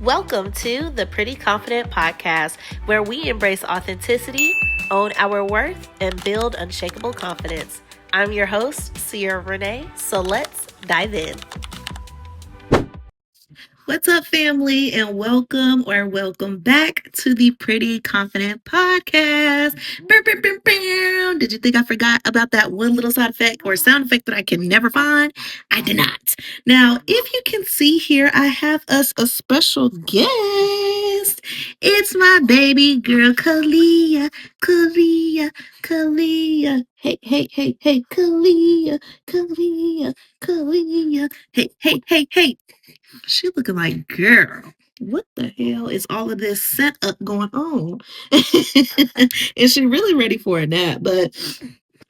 Welcome to the Pretty Confident Podcast, where we embrace authenticity, own our worth, and build unshakable confidence. I'm your host, Sierra Renee, so let's dive in. What's up, family, and welcome back to the Pretty Confident Podcast. Did you think I forgot about that one little side effect or sound effect that I can never find? I did not. Now, if you can see here, I have us a special guest. It's my baby girl, Kalia. Hey, Kalia. Hey. She looking like, girl, what the hell is all of this setup going on? Is she really ready for a nap? But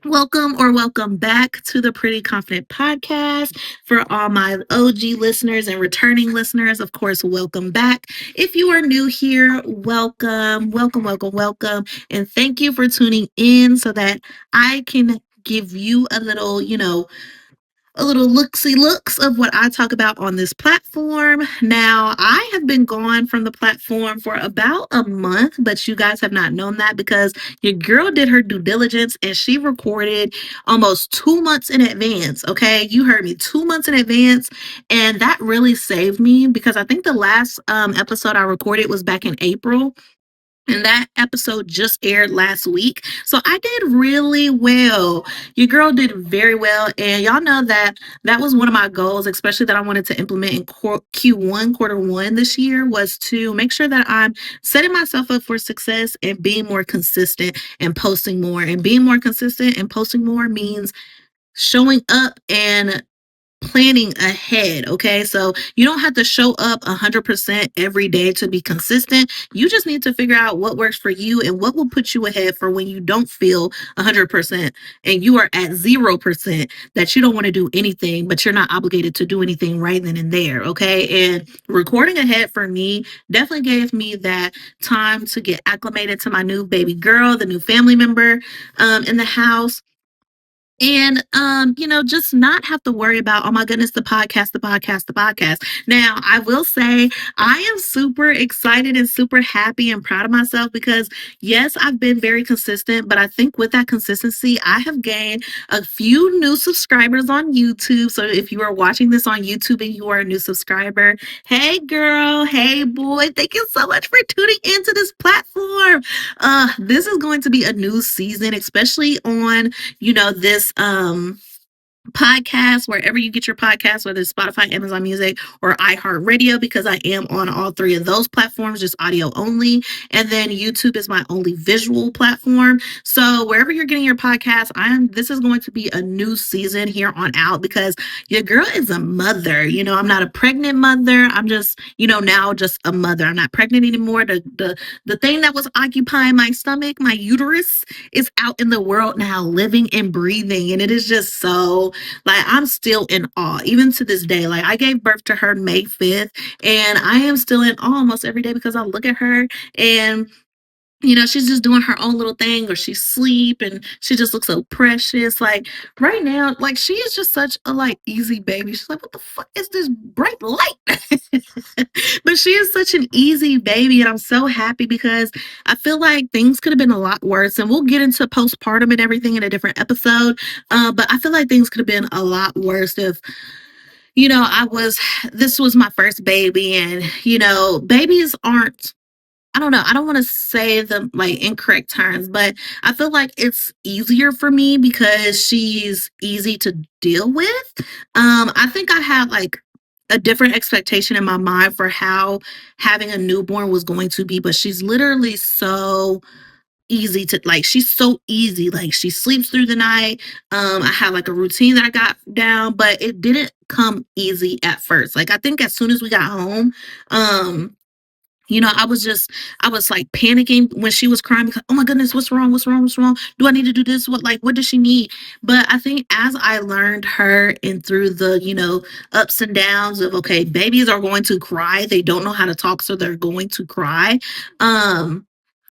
welcome back to the Pretty Confident Podcast. For all my OG listeners and returning listeners, of course, welcome back. If you are new here, welcome. And thank you for tuning in so that I can give you a little, looksy looks of what I talk about on this platform. Now, I have been gone from the platform for about a month, but you guys have not known that because your girl did her due diligence and she recorded almost 2 months in advance. Okay, you heard me, 2 months in advance, and that really saved me because I think the last episode I recorded was back in April. And that episode just aired last week. So I did really well. Your girl did very well. And y'all know that that was one of my goals, especially that I wanted to implement in Q1, quarter one this year, was to make sure that I'm setting myself up for success and being more consistent and posting more. And being more consistent and posting more means showing up and planning ahead. Okay, so you don't have to show up 100% every day to be consistent. You just need to figure out what works for you and what will put you ahead for when you don't feel 100% and you are at 0%, that you don't want to do anything, but you're not obligated to do anything right then and there. Okay, and recording ahead for me definitely gave me that time to get acclimated to my new baby girl, the new family member in the house. And just not have to worry about, oh my goodness, the podcast. Now, I will say I am super excited and super happy and proud of myself because yes, I've been very consistent, but I think with that consistency, I have gained a few new subscribers on YouTube. So if you are watching this on YouTube and you are a new subscriber, hey girl, hey boy, thank you so much for tuning into this platform. This is going to be a new season, especially on this podcast, wherever you get your podcast, whether it's Spotify, Amazon Music, or iHeartRadio, because I am on all three of those platforms, just audio only. And then YouTube is my only visual platform. So wherever you're getting your podcast, this is going to be a new season here on out because your girl is a mother. I'm not a pregnant mother. I'm just, now just a mother. I'm not pregnant anymore. The thing that was occupying my stomach, my uterus, is out in the world now, living and breathing. And it is just so, like, I'm still in awe, even to this day. Like, I gave birth to her May 5th, and I am still in awe almost every day because I look at her and she's just doing her own little thing, or she's asleep and she just looks so precious. Like right now, like she is just such a easy baby. She's like, what the fuck is this bright light? But she is such an easy baby. And I'm so happy because I feel like things could have been a lot worse. And we'll get into postpartum and everything in a different episode. But I feel like things could have been a lot worse if this was my first baby, and babies aren't, I don't know. I don't want to say the incorrect terms, but I feel like it's easier for me because she's easy to deal with. I think I had a different expectation in my mind for how having a newborn was going to be, but she's literally so easy to she's so easy. Like she sleeps through the night. I had a routine that I got down, but it didn't come easy at first. I think as soon as we got home, I was panicking when she was crying because, oh my goodness, what's wrong? Do I need to do this? What does she need? But I think as I learned her and through the, ups and downs of, okay, babies are going to cry. They don't know how to talk, so they're going to cry.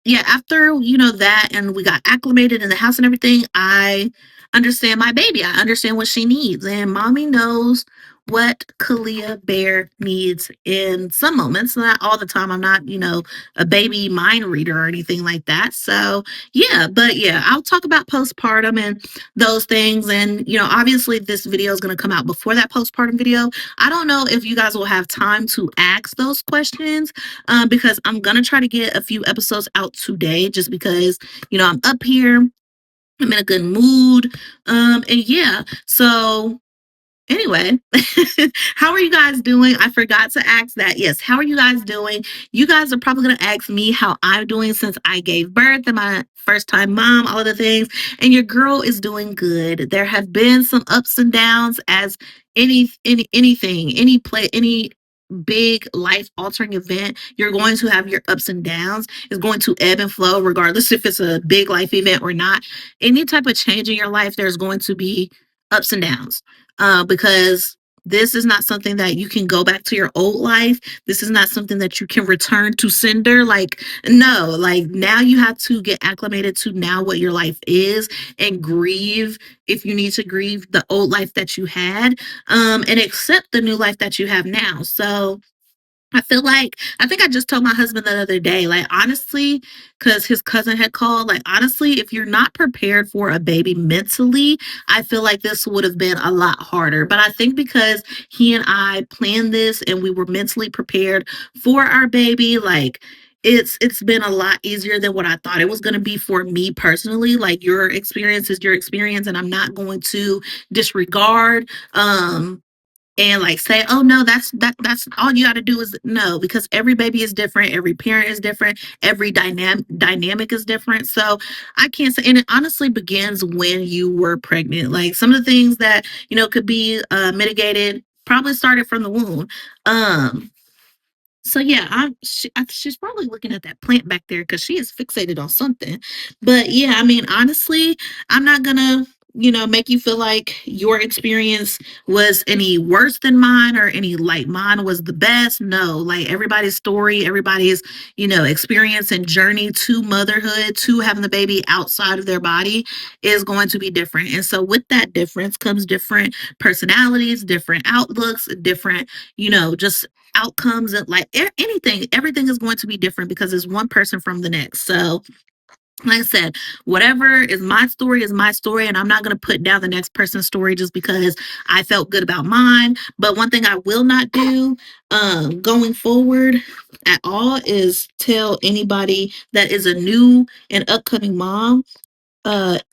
Yeah, after, that and we got acclimated in the house and everything, I understand my baby. I understand what she needs. And mommy knows what Kalia Bear needs in some moments, not all the time. I'm not, a baby mind reader or anything like that. So, yeah, but yeah, I'll talk about postpartum and those things. And, obviously, this video is going to come out before that postpartum video. I don't know if you guys will have time to ask those questions because I'm going to try to get a few episodes out today just because, I'm up here. I'm in a good mood. And yeah, so anyway, how are you guys doing? I forgot to ask that. Yes, how are you guys doing? You guys are probably going to ask me how I'm doing since I gave birth and my first time mom, all of the things. And your girl is doing good. There have been some ups and downs as any big life altering event, you're going to have your ups and downs. It's going to ebb and flow regardless if it's a big life event or not. Any type of change in your life, there's going to be ups and downs because this is not something that you can go back to your old life. This is not something that you can return to sender. Like, no, like now you have to get acclimated to now what your life is and grieve if you need to grieve the old life that you had and accept the new life that you have now. So I think I just told my husband the other day, like, honestly, because his cousin had called, like, honestly, if you're not prepared for a baby mentally, I feel like this would have been a lot harder. But I think because he and I planned this and we were mentally prepared for our baby, like, it's been a lot easier than what I thought it was going to be for me personally. Like, your experience is your experience, and I'm not going to disregard and like say, oh no, that's all you got to do is no, because every baby is different, every parent is different, every dynamic is different. So I can't say, and it honestly begins when you were pregnant. Like some of the things that could be mitigated probably started from the womb. So yeah, she's probably looking at that plant back there because she is fixated on something. But yeah, I mean, honestly, I'm not gonna, make you feel like your experience was any worse than mine or any like mine was the best. No, like everybody's story, everybody's, experience and journey to motherhood, to having the baby outside of their body is going to be different. And so with that difference comes different personalities, different outlooks, different, just outcomes and like everything is going to be different because it's one person from the next. So like I said, whatever is my story, and I'm not going to put down the next person's story just because I felt good about mine. But one thing I will not do going forward at all is tell anybody that is a new and upcoming mom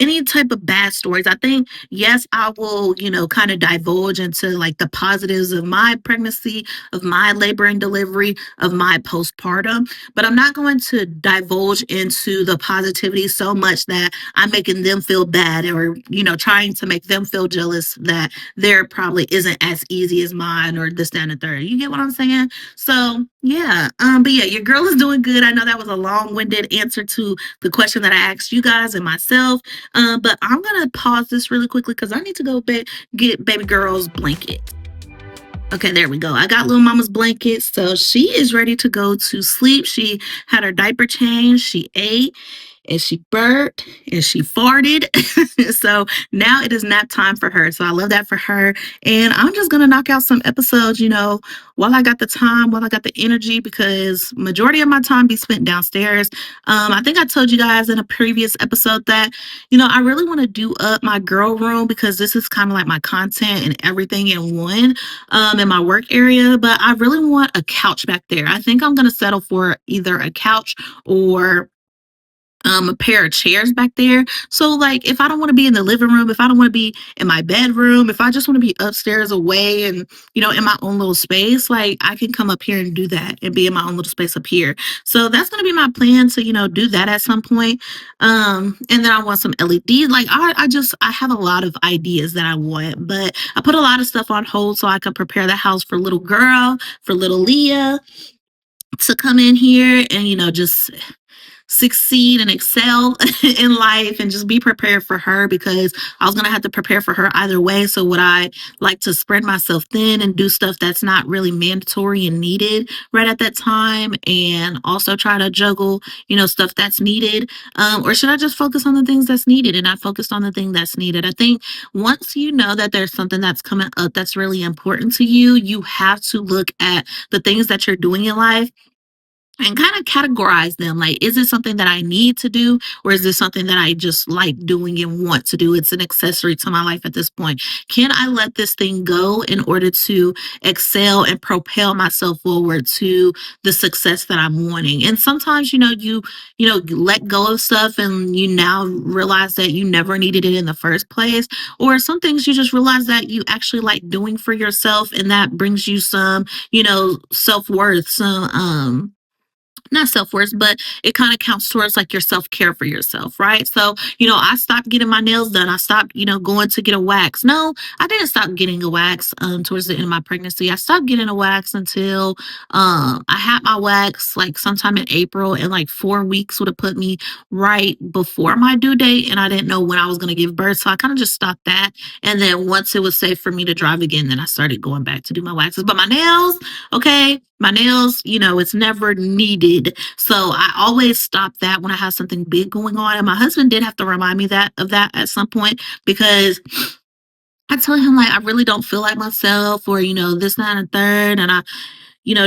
any type of bad stories. I think yes, I will, kind of divulge into like the positives of my pregnancy, of my labor and delivery, of my postpartum, but I'm not going to divulge into the positivity so much that I'm making them feel bad or, trying to make them feel jealous that their probably isn't as easy as mine or this, that, and the third. You get what I'm saying? So yeah. But yeah, your girl is doing good. I know that was a long-winded answer to the question that I asked you guys and myself. But I'm gonna pause this really quickly because I need to go get baby girl's blanket. Okay, there we go. I got little mama's blanket, so she is ready to go to sleep. She had her diaper changed, she ate, and she burped, and she farted. So now it is nap time for her. So I love that for her. And I'm just gonna knock out some episodes, while I got the time, while I got the energy, because majority of my time be spent downstairs. I think I told you guys in a previous episode that, I really want to do up my girl room because this is kind of like my content and everything in one in my work area. But I really want a couch back there. I think I'm gonna settle for either a couch or a pair of chairs back there. So like if I don't want to be in the living room, if I don't want to be in my bedroom, if I just want to be upstairs away and, in my own little space, like I can come up here and do that and be in my own little space up here. So that's going to be my plan to, do that at some point. And then I want some LED. Like I have a lot of ideas that I want, but I put a lot of stuff on hold so I can prepare the house for little girl, for little Leah to come in here and, just succeed and excel in life and just be prepared for her, because I was going to have to prepare for her either way. So would I like to spread myself thin and do stuff that's not really mandatory and needed right at that time, and also try to juggle, stuff that's needed? Or should I just focus on the things that's needed and not focus on the thing that's needed? I think once you know that there's something that's coming up that's really important to you, you have to look at the things that you're doing in life and kind of categorize them. Like, is it something that I need to do, or is this something that I just like doing and want to do? It's an accessory to my life at this point. Can I let this thing go in order to excel and propel myself forward to the success that I'm wanting? And sometimes, you let go of stuff and you now realize that you never needed it in the first place. Or some things you just realize that you actually like doing for yourself, and that brings you some, self-worth, some not self-worth, but it kind of counts towards like your self-care for yourself, right? So, I stopped getting my nails done. I stopped, going to get a wax. No, I didn't stop getting a wax towards the end of my pregnancy. I stopped getting a wax until I had my wax like sometime in April, and like 4 weeks would have put me right before my due date, and I didn't know when I was going to give birth. So I kind of just stopped that. And then once it was safe for me to drive again, then I started going back to do my waxes. But my nails, okay, my nails, it's never needed. So I always stop that when I have something big going on. And my husband did have to remind me of that at some point, because I tell him like I really don't feel like myself, or this, that, and third, and I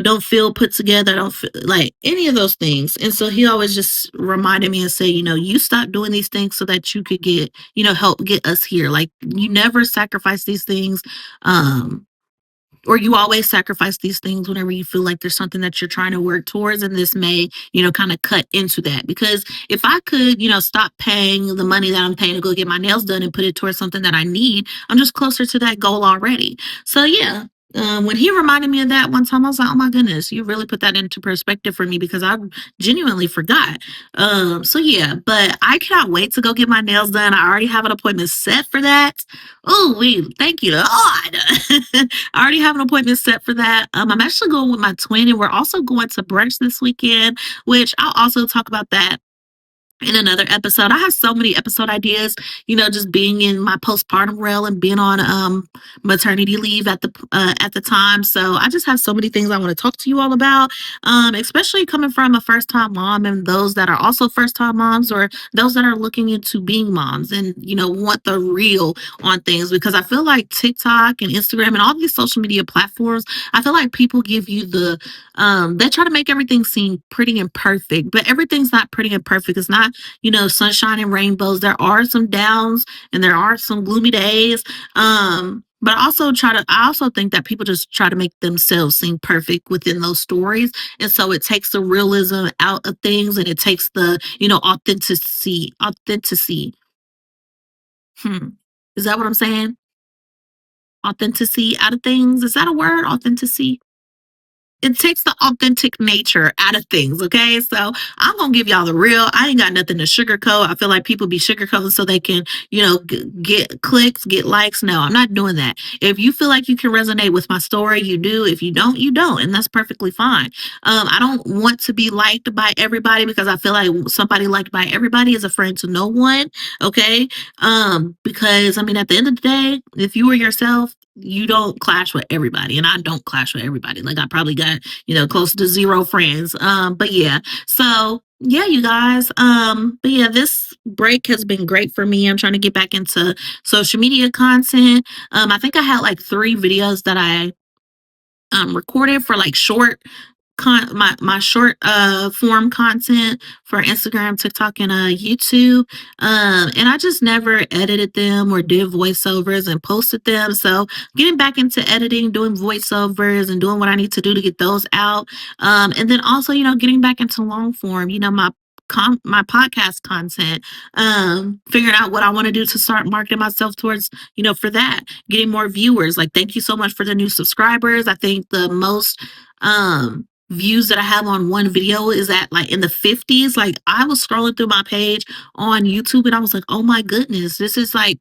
don't feel put together. I don't feel like any of those things. And so he always just reminded me and say, you stop doing these things so that you could get, help get us here. Like, you never sacrifice these things. Or you always sacrifice these things whenever you feel like there's something that you're trying to work towards. And this may, kind of cut into that. Because if I could, stop paying the money that I'm paying to go get my nails done and put it towards something that I need, I'm just closer to that goal already. So yeah. When he reminded me of that one time, I was like, oh my goodness, you really put that into perspective for me, because I genuinely forgot. So yeah, but I cannot wait to go get my nails done. I already have an appointment set for that. Oh, thank you, Lord. I already have an appointment set for that. I'm actually going with my twin, and we're also going to brunch this weekend, which I'll also talk about that in another episode. I have so many episode ideas, just being in my postpartum role and being on maternity leave at the time. So I just have so many things I want to talk to you all about, especially coming from a first time mom, and those that are also first time moms, or those that are looking into being moms and want the real on things. Because I feel like TikTok and Instagram and all these social media platforms, I feel like people give you the they try to make everything seem pretty and perfect, but everything's not pretty and perfect. It's not, sunshine and rainbows. There are some downs and there are some gloomy days. But I also think that people just try to make themselves seem perfect within those stories. And so it takes the realism out of things, and it takes the, authenticity. Is that what I'm saying? Authenticity out of things. Is that a word? Authenticity? It takes the authentic nature out of things. Okay. So I'm going to give y'all the real. I ain't got nothing to sugarcoat. I feel like people be sugarcoating so they can, get clicks, get likes. No, I'm not doing that. If you feel like you can resonate with my story, you do. If you don't, you don't. And that's perfectly fine. I don't want to be liked by everybody, because I feel like somebody liked by everybody is a friend to no one. Okay. Because at the end of the day, if you were yourself, you don't clash with everybody, and I don't clash with everybody. Like, I probably got, close to 0 friends. But yeah, so yeah, you guys. But yeah, this break has been great for me. I'm trying to get back into social media content. I think I had like 3 videos that I recorded for like short my short form content for Instagram, TikTok, and YouTube. And I just never edited them or did voiceovers and posted them. So getting back into editing, doing voiceovers, and doing what I need to do to get those out. And then also, getting back into long form, my podcast content, figuring out what I want to do to start marketing myself towards, for that, getting more viewers. Like, thank you so much for the new subscribers. I think the most views that I have on one video is at like in the 50s. Like, I was scrolling through my page on YouTube, and I was like, oh my goodness, this is like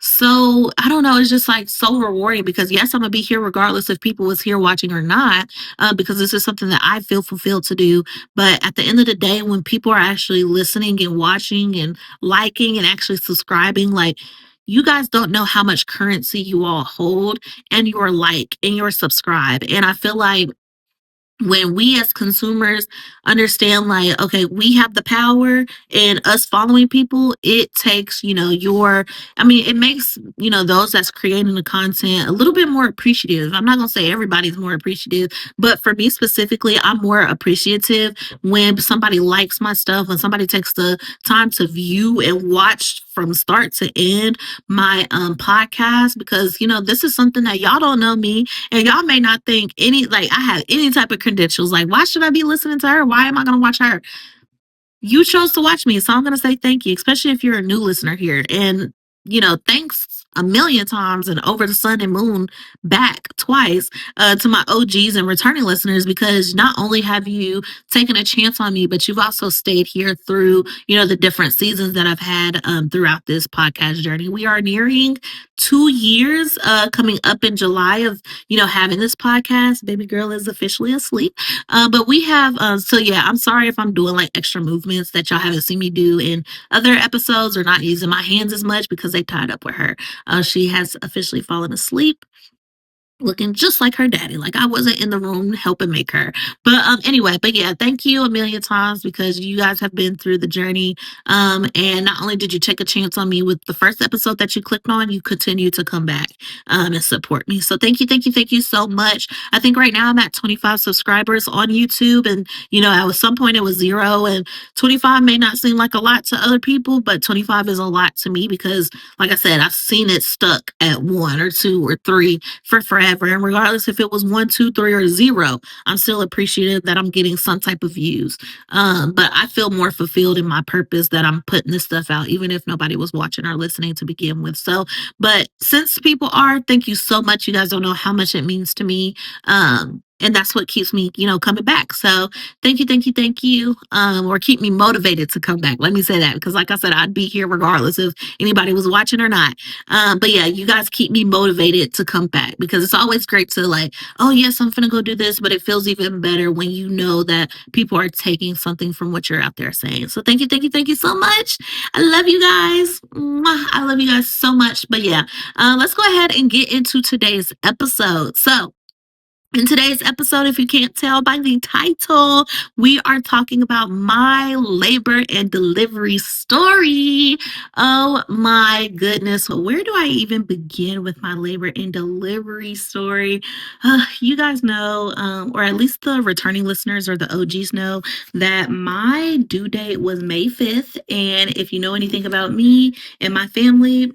So I don't know. It's just like so rewarding because yes, I'm gonna be here regardless if people was here watching or not, because this is something that I feel fulfilled to do. But at the end of the day, when people are actually listening and watching and liking and actually subscribing, like you guys don't know how much currency you all hold and your like and your subscribe. And I feel like when we as consumers understand like okay we have the power and us following people it takes your it makes those that's creating the content a little bit more appreciative. I'm not going to say everybody's more appreciative, but for me specifically I'm more appreciative when somebody likes my stuff, when somebody takes the time to view and watch from start to end my podcast, because this is something that y'all don't know me and y'all may not think any like I have any type of credentials. Like, why should I be listening to her? Why am I gonna watch her? You chose to watch me, so I'm gonna say thank you, especially if you're a new listener here. And thanks a million times and over the sun and moon back twice to my OGs and returning listeners, because not only have you taken a chance on me, but you've also stayed here through the different seasons that I've had throughout this podcast journey. We are nearing 2 years coming up in July of having this podcast. Baby girl is officially asleep. But we have, so yeah, I'm sorry if I'm doing like extra movements that y'all haven't seen me do in other episodes or not using my hands as much because they tied up with her. She has officially fallen asleep looking just like her daddy. Like I wasn't in the room helping make her. But anyway, but yeah, thank you a million times because you guys have been through the journey. And not only did you take a chance on me with the first episode that you clicked on, you continue to come back and support me. So thank you, thank you, thank you so much. I think right now I'm at 25 subscribers on YouTube, and at some point it was 0, and 25 may not seem like a lot to other people, but 25 is a lot to me because like I said, I've seen it stuck at 1 or 2 or 3 for forever. And regardless if it was 1, 2, 3, or 0, I'm still appreciative that I'm getting some type of views. But I feel more fulfilled in my purpose that I'm putting this stuff out, even if nobody was watching or listening to begin with. So, but since people are, thank you so much. You guys don't know how much it means to me. And that's what keeps me, coming back. So thank you, thank you, thank you. Or keep me motivated to come back. Let me say that because like I said, I'd be here regardless if anybody was watching or not. But yeah, you guys keep me motivated to come back because it's always great to like, oh yes, I'm gonna go do this, but it feels even better when you know that people are taking something from what you're out there saying. So thank you, thank you, thank you so much. I love you guys. Mwah. I love you guys so much. But yeah, let's go ahead and get into today's episode. So in today's episode, if you can't tell by the title, we are talking about my labor and delivery story. Oh my goodness. Where do I even begin with my labor and delivery story? You guys know, or at least the returning listeners or the OGs know, that my due date was May 5th. And if you know anything about me and my family,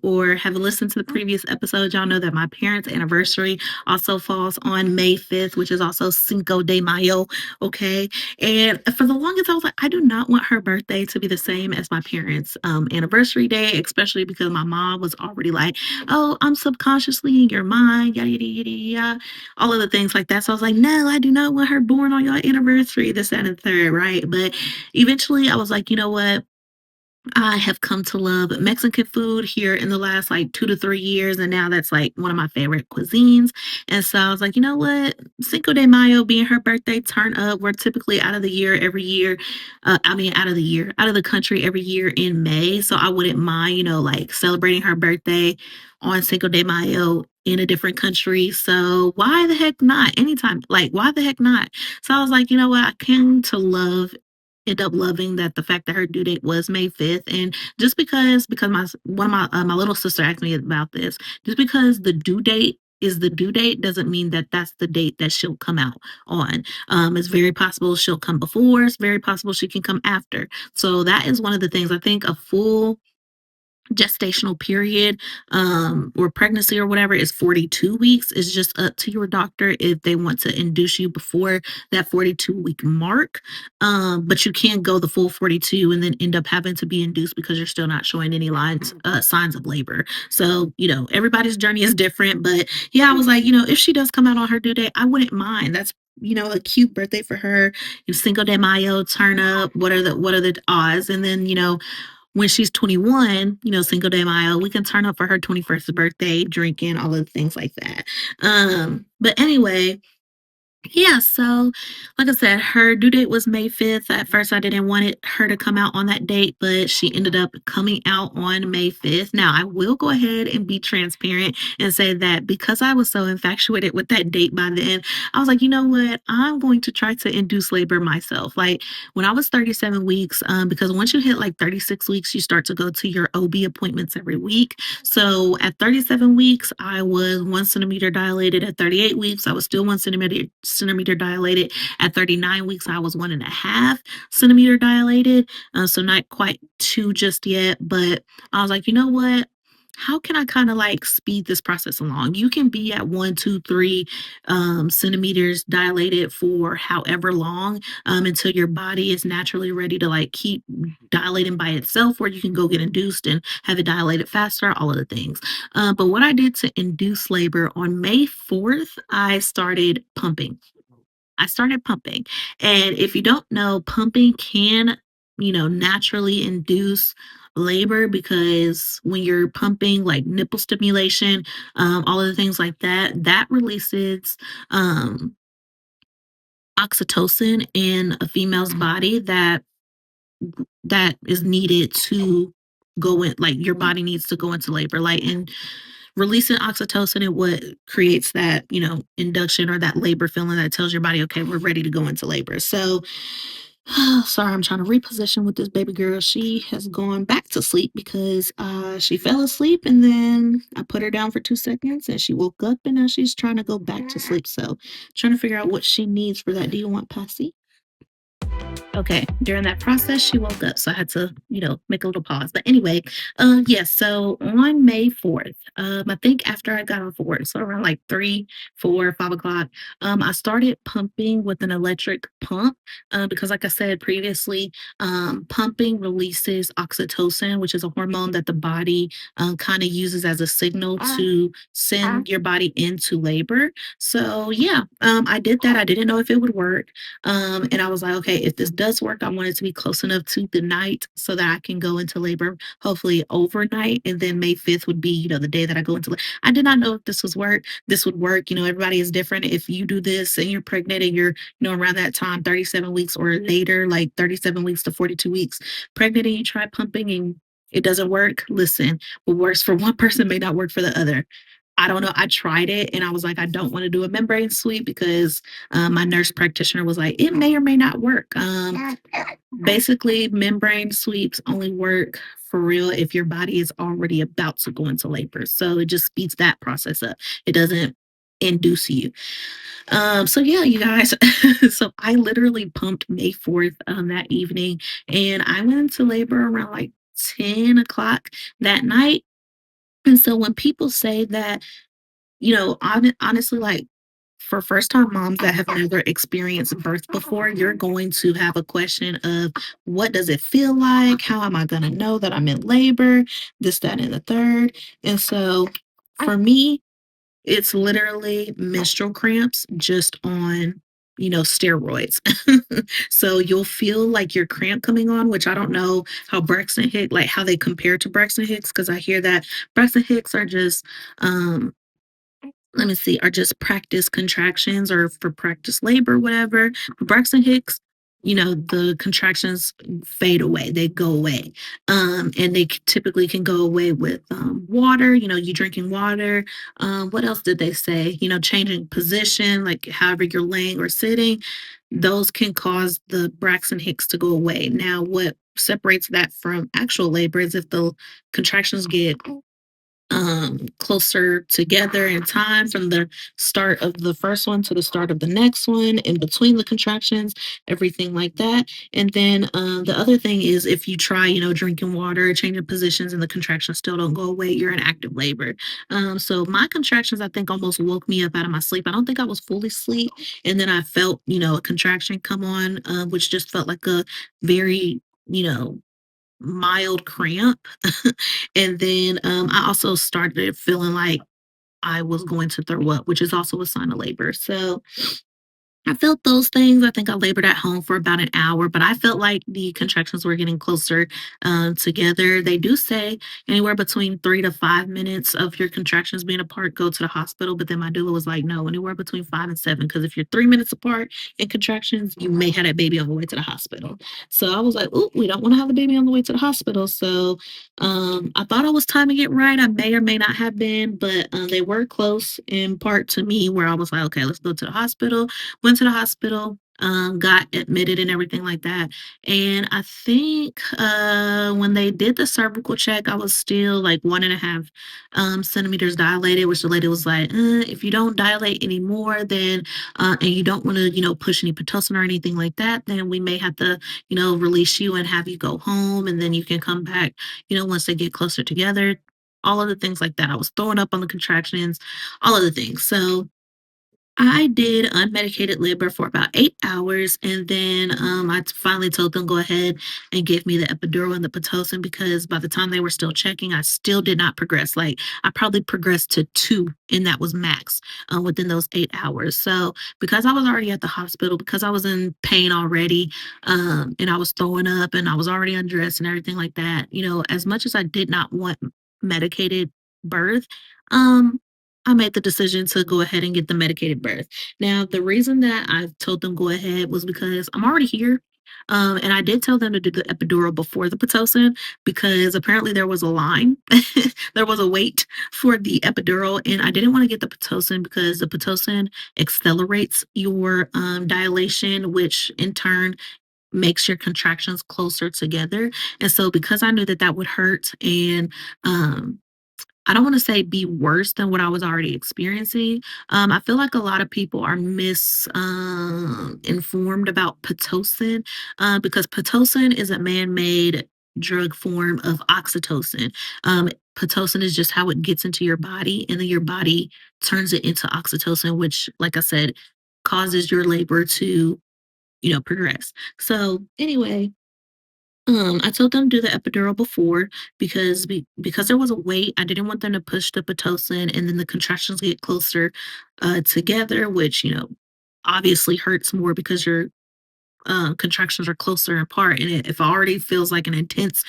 or have listened to the previous episodes, y'all know that my parents' anniversary also falls on May 5th, which is also Cinco de Mayo. Okay. And for the longest, I was like, I do not want her birthday to be the same as my parents' anniversary day, especially because my mom was already like, oh, I'm subconsciously in your mind, yada, yada, yada, yada, all of the things like that. So I was like, no, I do not want her born on your anniversary, this, that, and the third, right? But eventually I was like, you know what? I have come to love Mexican food here in the last like 2 to 3 years. And now that's like one of my favorite cuisines. And so I was like, you know what? Cinco de Mayo being her birthday, turn up. We're typically out of the year every year. Out of the country every year in May. So I wouldn't mind, like celebrating her birthday on Cinco de Mayo in a different country. So why the heck not? Anytime, like, why the heck not? So I was like, you know what? I came to end up loving that the fact that her due date was May 5th. And just because my little sister asked me about this, just because the due date is the due date doesn't mean that that's the date that she'll come out on. It's very possible she'll come before. It's very possible she can come after. So that is one of the things. I think a full gestational period or pregnancy or whatever is 42 weeks. It's just up to your doctor if they want to induce you before that 42-week mark. But you can't go the full 42 and then end up having to be induced because you're still not showing any signs of labor. So everybody's journey is different. But yeah, I was like, if she does come out on her due date, I wouldn't mind. That's a cute birthday for her. Cinco de Mayo, turn up. What are the odds? And then when she's 21, Cinco de Mayo, we can turn up for her 21st birthday, drinking, all of the things like that. But anyway, yeah, so like I said, her due date was May 5th. At first, I didn't want her to come out on that date, but she ended up coming out on May 5th. Now, I will go ahead and be transparent and say that because I was so infatuated with that date by then, I was like, you know what? I'm going to try to induce labor myself. Like when I was 37 weeks, because once you hit like 36 weeks, you start to go to your OB appointments every week. So at 37 weeks, I was 1 centimeter dilated. At 38 weeks, I was still 1 centimeter dilated. At 39 weeks, I was 1.5 centimeter dilated. So not quite two just yet, but I was like, you know what? How can I kind of like speed this process along? You can be at 1, 2, 3 centimeters dilated for however long until your body is naturally ready to like keep dilating by itself, or you can go get induced and have it dilated faster, all of the things. But what I did to induce labor on May 4th, I started pumping. And if you don't know, pumping can, naturally induce labor because when you're pumping, like nipple stimulation, all of the things like that, that releases um, oxytocin in a female's body that is needed to go in, like your body needs to go into labor. Like, and releasing oxytocin is what creates that, induction or that labor feeling that tells your body, okay, we're ready to go into labor. So, sorry, I'm trying to reposition with this baby girl. She has gone back to sleep because she fell asleep and then I put her down for 2 seconds and she woke up and now she's trying to go back to sleep. So, trying to figure out what she needs for that. Do you want Passy? Okay, during that process, she woke up, so I had to, make a little pause. But anyway, yes. So on May 4th, I think after I got off of work, so around like 3, 4, 5 o'clock, I started pumping with an electric pump because, like I said previously, pumping releases oxytocin, which is a hormone that the body kind of uses as a signal to send your body into labor. So yeah, I did that. I didn't know if it would work. And I was like, okay, if this does work, I want it to be close enough to the night so that I can go into labor, hopefully overnight. And then May 5th would be, the day that I go into labor. I did not know if this would work. Everybody is different. If you do this and you're pregnant and you're, around that time, 37 weeks or later, like 37 weeks to 42 weeks pregnant, and you try pumping and it doesn't work, listen, what works for one person may not work for the other. I don't know. I tried it and I was like, I don't want to do a membrane sweep because my nurse practitioner was like, it may or may not work. Basically, membrane sweeps only work for real if your body is already about to go into labor. So it just speeds that process up. It doesn't induce you. So yeah, you guys. So I literally pumped May 4th that evening and I went into labor around like 10 o'clock that night. And so when people say that, honestly, like for first time moms that have never experienced birth before, you're going to have a question of what does it feel like? How am I going to know that I'm in labor? This, that, and the third. And so for me, it's literally menstrual cramps just on, steroids. So you'll feel like your cramp coming on, which I don't know how Braxton Hicks, like how they compare to Braxton Hicks, because I hear that Braxton Hicks are just let me see, are just practice contractions or for practice labor, whatever. Braxton Hicks, the contractions fade away, they go away. And they typically can go away with water, you drinking water. What else did they say? Changing position, like however you're laying or sitting, those can cause the Braxton Hicks to go away. Now, what separates that from actual labor is if the contractions get closer together in time from the start of the first one to the start of the next one, in between the contractions, everything like that. And then the other thing is if you try, drinking water, changing positions, and the contractions still don't go away, you're in active labor. So my contractions, I think, almost woke me up out of my sleep. I don't think I was fully asleep. And then I felt, a contraction come on, which just felt like a very, mild cramp. And then I also started feeling like I was going to throw up, which is also a sign of labor. So I felt those things. I think I labored at home for about an hour, but I felt like the contractions were getting closer together. They do say anywhere between 3 to 5 minutes of your contractions being apart, go to the hospital. But then my doula was like, no, anywhere between 5 and 7, because if you're 3 minutes apart in contractions, you may have that baby on the way to the hospital. So I was like, oh, we don't want to have the baby on the way to the hospital. So I thought I was timing it right. I may or may not have been, but they were close in part to me where I was like, okay, let's go to the hospital. Went to the hospital, got admitted and everything like that. And I think when they did the cervical check, I was still like 1.5 centimeters dilated, which the lady was like, if you don't dilate anymore, then and you don't want to, push any pitocin or anything like that, then we may have to, release you and have you go home, and then you can come back, once they get closer together. All of the things like that. I was throwing up on the contractions, all of the things. So I did unmedicated labor for about 8 hours, and then, finally told them, "Go ahead and give me the epidural and the Pitocin," because by the time they were still checking, I still did not progress. Like, I probably progressed to 2, and that was max, within those 8 hours. So, because I was already at the hospital, because I was in pain already, and I was throwing up, and I was already undressed and everything like that, as much as I did not want medicated birth, um, I made the decision to go ahead and get the medicated birth. Now, the reason that I told them go ahead was because I'm already here. And I did tell them to do the epidural before the Pitocin because apparently there was a line. There was a wait for the epidural, and I didn't want to get the Pitocin because the Pitocin accelerates your dilation, which in turn makes your contractions closer together. And so, because I knew that that would hurt and um, I don't wanna say be worse than what I was already experiencing. I feel like a lot of people are informed about Pitocin, because Pitocin is a man-made drug form of oxytocin. Pitocin is just how it gets into your body, and then your body turns it into oxytocin, which, like I said, causes your labor to, progress. So, anyway, I told them to do the epidural before because there was a wait. I didn't want them to push the pitocin and then the contractions get closer together, which obviously hurts more because your contractions are closer apart, and if it already feels like an intense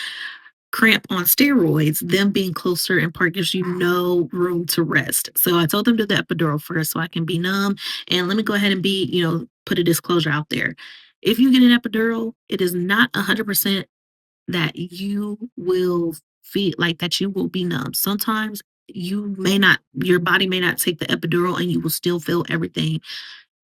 cramp on steroids, them being closer in part gives you no room to rest. So I told them to do the epidural first so I can be numb. And let me go ahead and put a disclosure out there. If you get an epidural, it is not 100% that you will feel like that you will be numb. Sometimes your body may not take the epidural and you will still feel everything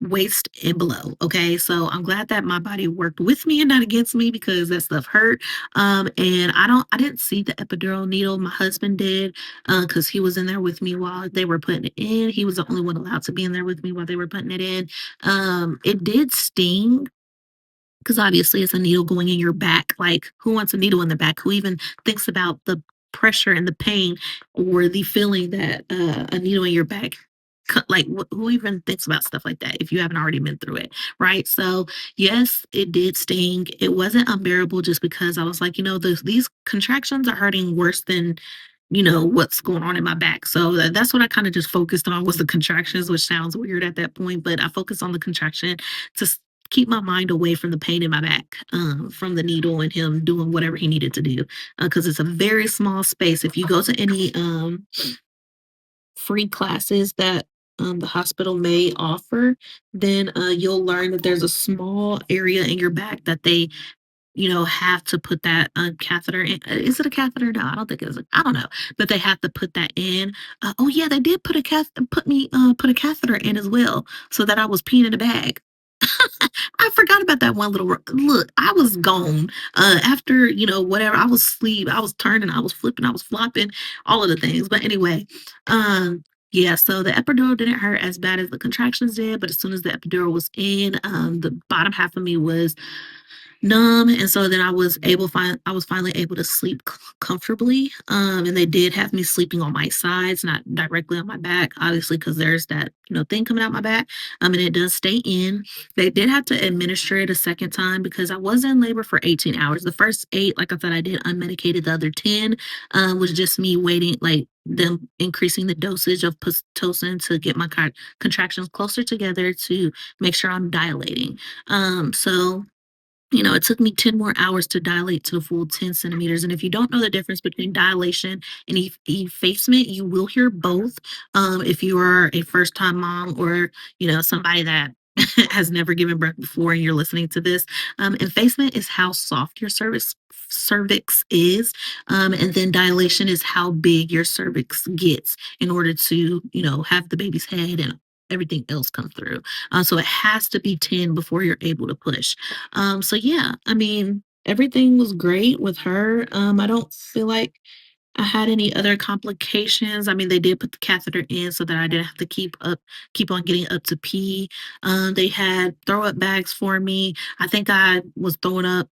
waist and below. Okay. So I'm glad that my body worked with me and not against me because that stuff hurt. And I didn't see the epidural needle. My husband did, because he was in there with me while they were putting it in. He was the only one allowed to be in there with me while they were putting it in. It did sting because obviously it's a needle going in your back. Like, who wants a needle in the back? Who even thinks about the pressure and the pain or the feeling that a needle in your back? Like, who even thinks about stuff like that if you haven't already been through it, right? So, yes, it did sting. It wasn't unbearable just because I was like, these contractions are hurting worse than what's going on in my back. So that's what I kind of just focused on was the contractions, which sounds weird at that point, but I focused on the contraction to keep my mind away from the pain in my back, from the needle and him doing whatever he needed to do, because it's a very small space. If you go to any free classes that the hospital may offer, then you'll learn that there's a small area in your back that they have to put that, catheter in. Is it a catheter? No, I don't think it is. I don't know, but they have to put that in. Oh yeah, they did put a catheter in as well, so that I was peeing in a bag. I forgot about that one little look. I was gone after whatever. I was asleep. I was turning. I was flipping. I was flopping. All of the things. But anyway, yeah. So the epidural didn't hurt as bad as the contractions did, but as soon as the epidural was in, the bottom half of me was numb, and so then I was finally able to sleep comfortably. And they did have me sleeping on my sides, not directly on my back, obviously, because there's that thing coming out my back. And it does stay in. They did have to administer it a second time because I was in labor for 18 hours. The first 8, like I said, I did unmedicated. The other 10 was just me waiting, like them increasing the dosage of pitocin to get my contractions closer together to make sure I'm dilating. So it took me 10 more hours to dilate to the full 10 centimeters. And if you don't know the difference between dilation and effacement, you will hear both. If you are a first time mom or, somebody that has never given birth before and you're listening to this, effacement is how soft your cervix is. And then dilation is how big your cervix gets in order to, have the baby's head and everything else come through. So it has to be 10 before you're able to push. So yeah, everything was great with her. I don't feel like I had any other complications. They did put the catheter in so that I didn't have to keep on getting up to pee. They had throw up bags for me. I think I was throwing up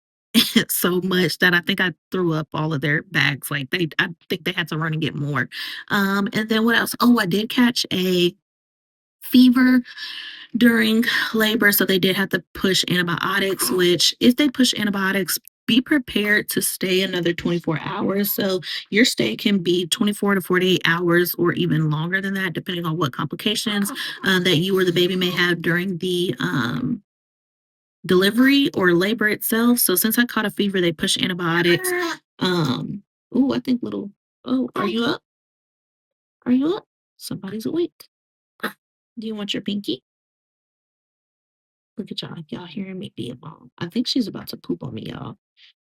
so much that I think I threw up all of their bags. I think they had to run and get more. And then what else? Oh, I did catch a fever during labor, so they did have to push antibiotics, which if they push antibiotics, be prepared to stay another 24 hours. So your stay can be 24 to 48 hours or even longer than that, depending on what complications that you or the baby may have during the delivery or labor itself. So since I caught a fever, they push antibiotics. I think little, oh, are you up? Are you up? Somebody's awake. Do you want your pinky? Look at y'all. Y'all hearing me be a mom. I think she's about to poop on me, y'all.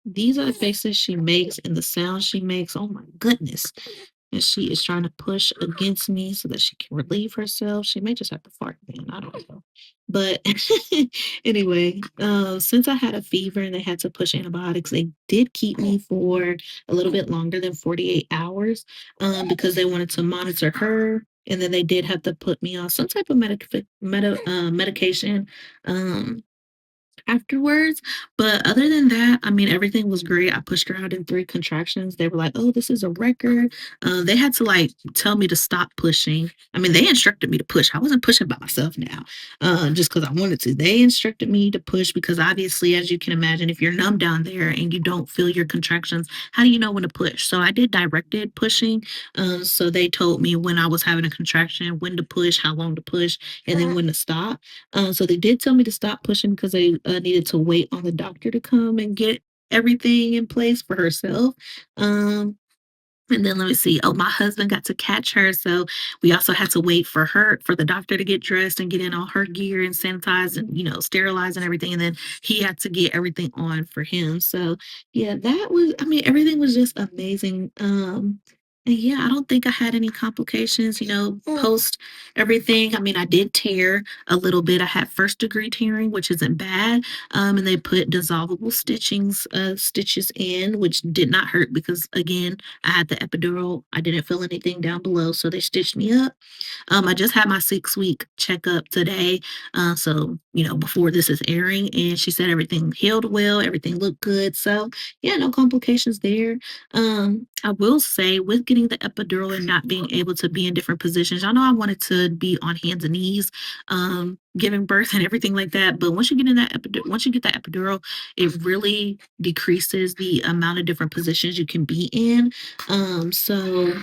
These are the faces she makes and the sounds she makes. Oh my goodness. And she is trying to push against me so that she can relieve herself. She may just have to fart again. I don't know. But anyway, since I had a fever and they had to push antibiotics, they did keep me for a little bit longer than 48 hours because they wanted to monitor her. And then they did have to put me on some type of medication. Um, Afterwards. But other than that, everything was great. I pushed her out in 3 contractions. They were like, "Oh, this is a record." They had to like tell me to stop pushing. They instructed me to push. I wasn't pushing by myself now, just because I wanted to. They instructed me to push because obviously, as you can imagine, if you're numb down there and you don't feel your contractions, how do you know when to push? So I did directed pushing. So they told me when I was having a contraction, when to push, how long to push, and then when to stop. So they did tell me to stop pushing because they needed to wait on the doctor to come and get everything in place for herself. Um, and then let me see. Oh, my husband got to catch her. So we also had to wait for the doctor to get dressed and get in all her gear and sanitize and, sterilize and everything. And then he had to get everything on for him. So yeah, everything was just amazing. And yeah, I don't think I had any complications, post everything. I did tear a little bit. I had first degree tearing, which isn't bad. And they put dissolvable stitches in, which did not hurt because again, I had the epidural. I didn't feel anything down below, so they stitched me up. I just had my 6-week checkup today. So, before this is airing, and she said everything healed well, everything looked good. So, yeah, no complications there. I will say, with getting the epidural and not being able to be in different positions, I know I wanted to be on hands and knees, giving birth and everything like that. But once you get in once you get that epidural, it really decreases the amount of different positions you can be in. So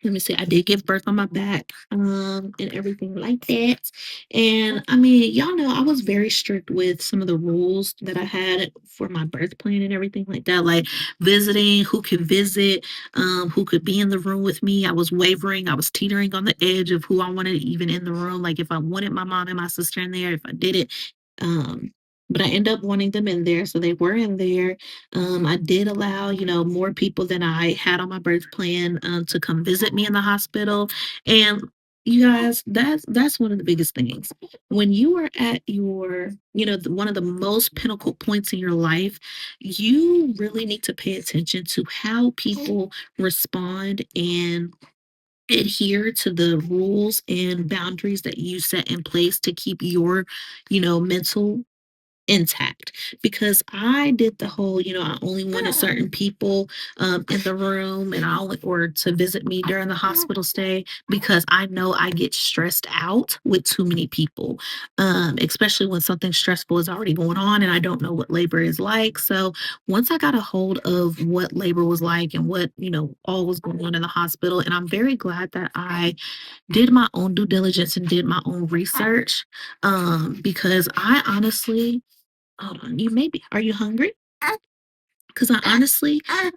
let me see, I did give birth on my back, and everything like that. And y'all know I was very strict with some of the rules that I had for my birth plan and everything like that, like visiting, who could visit, who could be in the room with me. I was wavering, I was teetering on the edge of who I wanted even in the room, like if I wanted my mom and my sister in there, if I didn't. Um, but I ended up wanting them in there, so they were in there. I did allow, more people than I had on my birth plan to come visit me in the hospital. And you guys, that's one of the biggest things. When you are at your, one of the most pinnacle points in your life, you really need to pay attention to how people respond and adhere to the rules and boundaries that you set in place to keep your, mental intact, because I did the whole, I only wanted certain people in the room, and I only or to visit me during the hospital stay, because I know I get stressed out with too many people, especially when something stressful is already going on and I don't know what labor is like. So once I got a hold of what labor was like and what, all was going on in the hospital, and I'm very glad that I did my own due diligence and did my own research, because I honestly, hold on, are you hungry? Because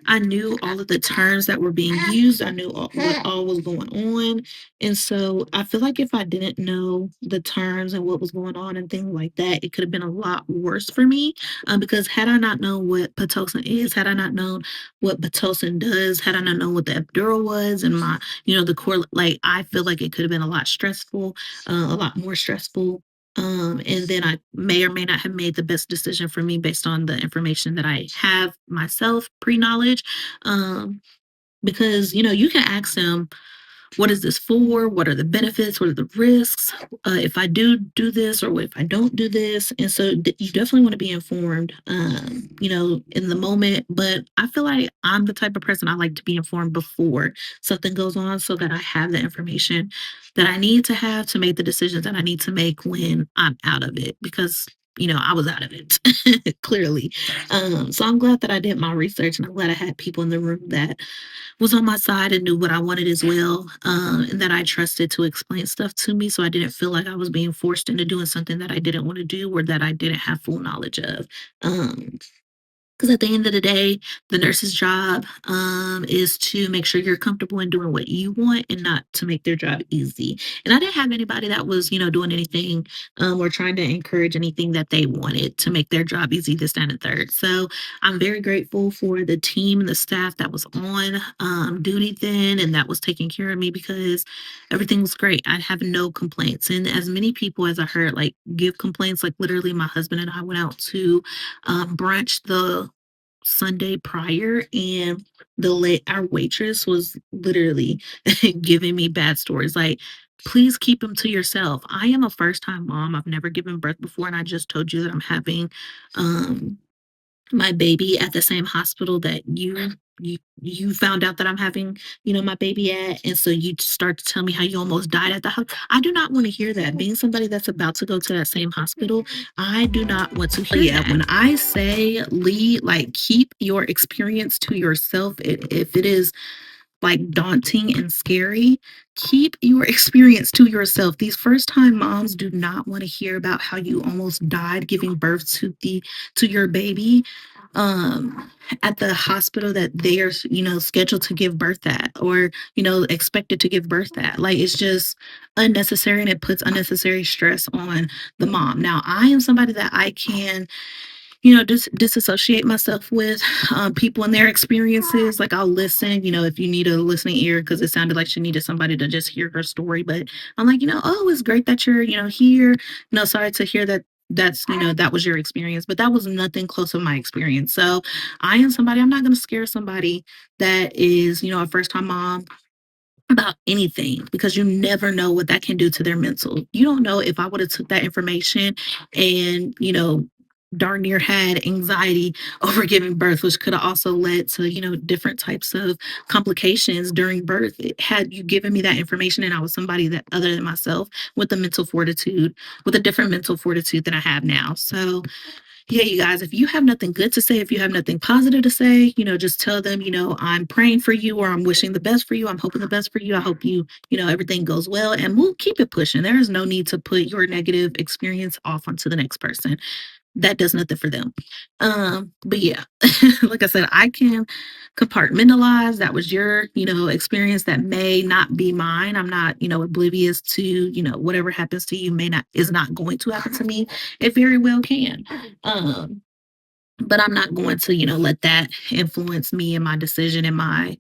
I knew all of the terms that were being used. I knew what all was going on. And so I feel like if I didn't know the terms and what was going on and things like that, it could have been a lot worse for me. Because had I not known what Pitocin is, had I not known what Pitocin does, had I not known what the epidural was and my, the core, like, I feel like it could have been a lot stressful, a lot more stressful, and then I may or may not have made the best decision for me based on the information that I have myself pre-knowledge. Because you can ask them, what is this for? What are the benefits? What are the risks? If I do this, or what if I don't do this? And so you definitely want to be informed, in the moment. But I feel like I'm the type of person, I like to be informed before something goes on, so that I have the information that I need to have to make the decisions that I need to make when I'm out of it. Because I was out of it clearly. So I'm glad that I did my research, and I'm glad I had people in the room that was on my side and knew what I wanted as well, and that I trusted to explain stuff to me, so I didn't feel like I was being forced into doing something that I didn't want to do or that I didn't have full knowledge of. Um, because at the end of the day, the nurse's job, is to make sure you're comfortable in doing what you want and not to make their job easy. And I didn't have anybody that was, doing anything, or trying to encourage anything that they wanted to make their job easy, this, that, and the third. So I'm very grateful for the team and the staff that was on duty then and that was taking care of me, because everything was great. I have no complaints. And as many people as I heard like give complaints, like literally my husband and I went out to brunch the Sunday prior, and our waitress was literally giving me bad stories, like, please keep them to yourself. I am a first time mom. I've never given birth before, and I just told you that I'm having um my baby at the same hospital that you found out that I'm having, my baby at, and so you start to tell me how you almost died at the house. I do not want to hear that. Being somebody that's about to go to that same hospital, I do not want to hear that. When I say lead, like, keep your experience to yourself, if it is like daunting and scary, keep your experience to yourself. These first time moms do not want to hear about how you almost died giving birth to your baby, um at the hospital that they are, scheduled to give birth at, or expected to give birth at. Like, it's just unnecessary, and it puts unnecessary stress on the mom. Now, I am somebody that I can, disassociate myself with people and their experiences. Like, I'll listen, if you need a listening ear, because it sounded like she needed somebody to just hear her story. But I'm like, oh, it's great that you're, here. No, sorry to hear that. That was your experience, but that was nothing close to my experience. So I am somebody, I'm not going to scare somebody that is, a first time mom about anything, because you never know what that can do to their mental. You don't know if I would have took that information and, darn near had anxiety over giving birth, which could have also led to, different types of complications during birth. Had you given me that information and I was somebody that other than myself with a mental fortitude, with a different mental fortitude than I have now. So yeah, you guys, if you have nothing good to say, if you have nothing positive to say, just tell them, I'm praying for you, or I'm wishing the best for you. I'm hoping the best for you. I hope you, everything goes well, and we'll keep it pushing. There is no need to put your negative experience off onto the next person. That does nothing for them. But yeah, like I said, I can compartmentalize. That was your, experience that may not be mine. I'm not, oblivious to, whatever happens to you is not going to happen to me. It very well can. Um, but I'm not going to, let that influence me and my decision and my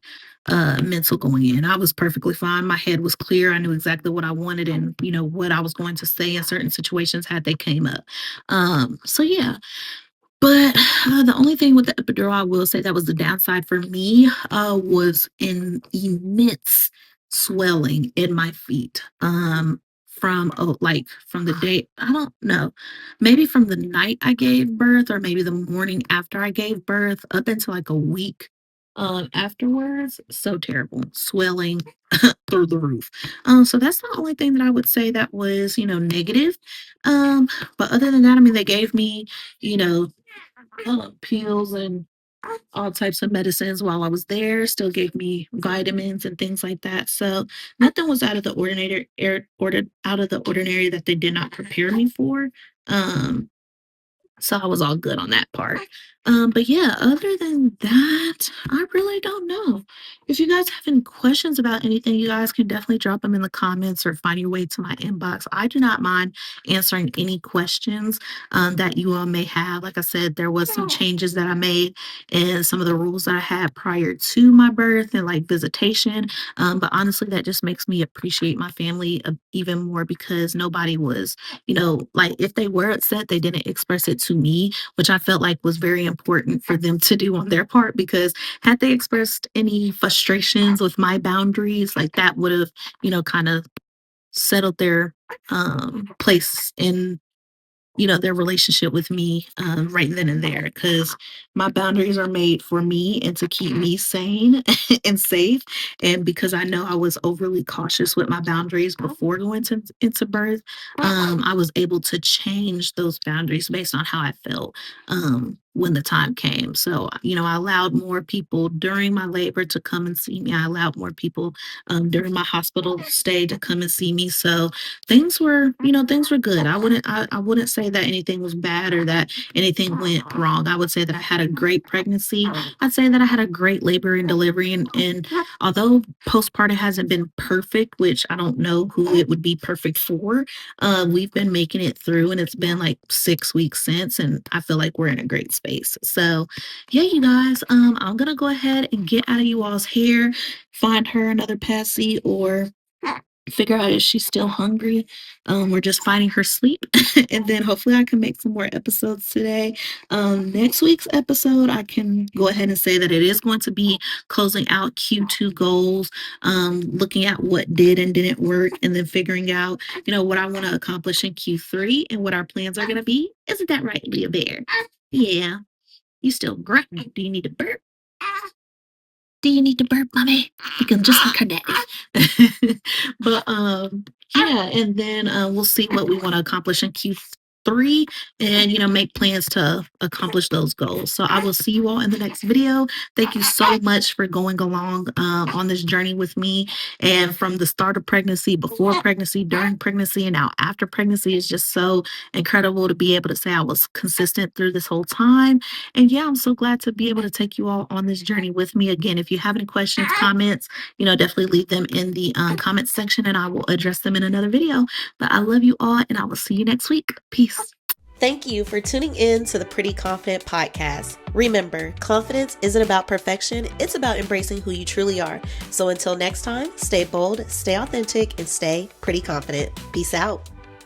mental going in. I was perfectly fine. My head was clear. I knew exactly what I wanted and, what I was going to say in certain situations had they came up. So yeah. But the only thing with the epidural, I will say that was the downside for me, was an immense swelling in my feet. from from the day, I don't know, maybe from the night I gave birth or maybe the morning after I gave birth up until like a week afterwards. So terrible, swelling through the roof. So that's the only thing that I would say that was, negative. Um, but other than that, I mean, they gave me, you know, pills and all types of medicines while I was there, still gave me vitamins and things like that. So nothing was out of the out of the ordinary that they did not prepare me for. Um, so I was all good on that part. But yeah, other than that, I really don't know. If you guys have any questions about anything, you guys can definitely drop them in the comments or find your way to my inbox. I do not mind answering any questions that you all may have. Like I said, there was some changes that I made and some of the rules that I had prior to my birth and like visitation. But honestly, that just makes me appreciate my family even more because nobody was, like if they were upset, they didn't express it to me, which I felt like was very important for them to do on their part because had they expressed any frustrations with my boundaries, like that would have, kind of settled their place in their relationship with me right then and there because my boundaries are made for me and to keep me sane and safe. And because I know I was overly cautious with my boundaries before going into birth, I was able to change those boundaries based on how I felt when the time came. So, I allowed more people during my labor to come and see me. I allowed more people during my hospital stay to come and see me. So, things were good. I wouldn't say that anything was bad or that anything went wrong. I would say that I had a great pregnancy. I'd say that I had a great labor and delivery. And although postpartum hasn't been perfect, which I don't know who it would be perfect for, we've been making it through and it's been like 6 weeks since, and I feel like we're in a great space. So yeah, you guys, I'm gonna go ahead and get out of you all's hair, find her another passy or figure out if she's still hungry. We're just finding her sleep. And then hopefully I can make some more episodes today. Next week's episode, I can go ahead and say that it is going to be closing out Q2 goals, looking at what did and didn't work, and then figuring out, what I want to accomplish in Q3 and what our plans are going to be. Isn't that right, Leah Bear? Yeah. You still grunting. Do you need to burp? Do you need to burp, mommy? You can just like her daddy. But yeah, and then we'll see what we want to accomplish in Q3 and make plans to accomplish those goals. So I will see you all in the next video. Thank you so much for going along on this journey with me. And from the start of pregnancy, before pregnancy, during pregnancy, and now after pregnancy, is just so incredible to be able to say I was consistent through this whole time. And yeah, I'm so glad to be able to take you all on this journey with me. Again, if you have any questions, comments, definitely leave them in the comments section and I will address them in another video. But I love you all and I will see you next week. Peace. Thank you for tuning in to the Pretty Confident Podcast. Remember, confidence isn't about perfection, it's about embracing who you truly are. So until next time, stay bold, stay authentic, and stay pretty confident. Peace out.